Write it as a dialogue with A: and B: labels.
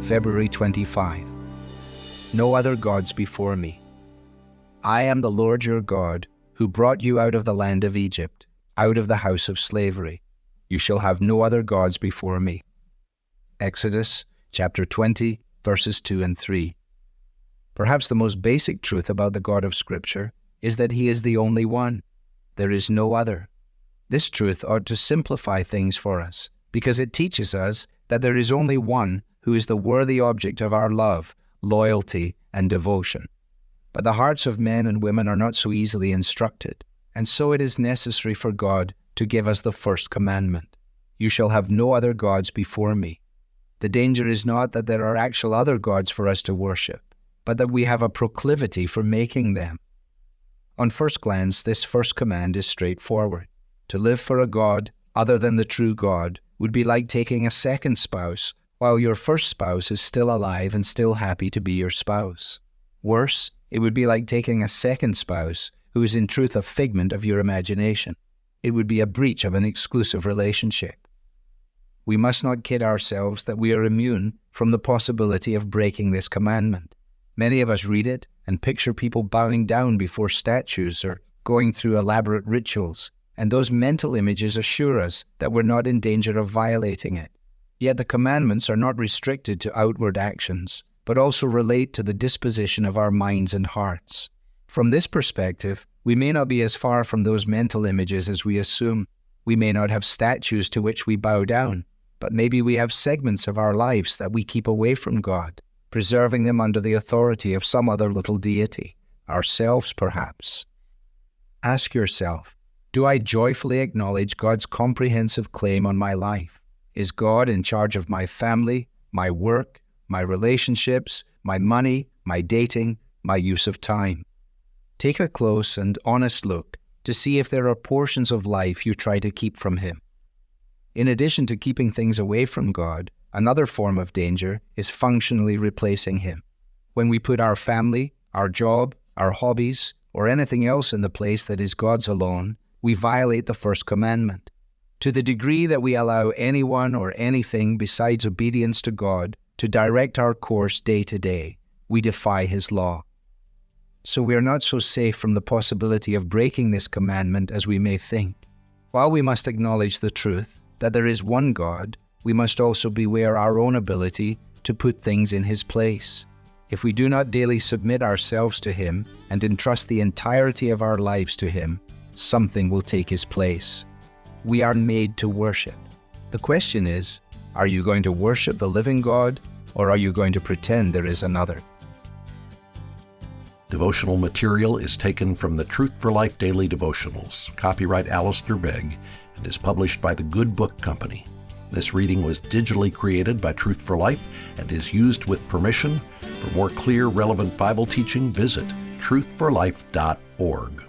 A: February 25. No other gods before me. I am the Lord your God, who brought you out of the land of Egypt, out of the house of slavery. You shall have no other gods before me. Exodus chapter 20, verses 2 and 3. Perhaps the most basic truth about the God of Scripture is that He is the only one. There is no other. This truth ought to simplify things for us, because it teaches us that there is only one who is the worthy object of our love, loyalty, and devotion. But the hearts of men and women are not so easily instructed, and so it is necessary for God to give us the first commandment. You shall have no other gods before me. The danger is not that there are actual other gods for us to worship, but that we have a proclivity for making them. On first glance, this first command is straightforward. To live for a God other than the true God would be like taking a second spouse while your first spouse is still alive and still happy to be your spouse. Worse, it would be like taking a second spouse who is in truth a figment of your imagination. It would be a breach of an exclusive relationship. We must not kid ourselves that we are immune from the possibility of breaking this commandment. Many of us read it and picture people bowing down before statues or going through elaborate rituals, and those mental images assure us that we're not in danger of violating it. Yet the commandments are not restricted to outward actions, but also relate to the disposition of our minds and hearts. From this perspective, we may not be as far from those mental images as we assume. We may not have statues to which we bow down, but maybe we have segments of our lives that we keep away from God, preserving them under the authority of some other little deity, ourselves perhaps. Ask yourself, do I joyfully acknowledge God's comprehensive claim on my life? Is God in charge of my family, my work, my relationships, my money, my dating, my use of time? Take a close and honest look to see if there are portions of life you try to keep from Him. In addition to keeping things away from God, another form of danger is functionally replacing Him. When we put our family, our job, our hobbies, or anything else in the place that is God's alone, we violate the first commandment. To the degree that we allow anyone or anything besides obedience to God to direct our course day to day, we defy His law. So we are not so safe from the possibility of breaking this commandment as we may think. While we must acknowledge the truth that there is one God, we must also beware our own ability to put things in His place. If we do not daily submit ourselves to Him and entrust the entirety of our lives to Him, something will take His place. We are made to worship. The question is, are you going to worship the living God, or are you going to pretend there is another?
B: Devotional material is taken from the Truth for Life Daily Devotionals, copyright Alistair Begg, and is published by the Good Book Company. This reading was digitally created by Truth for Life and is used with permission. For more clear, relevant Bible teaching, visit truthforlife.org.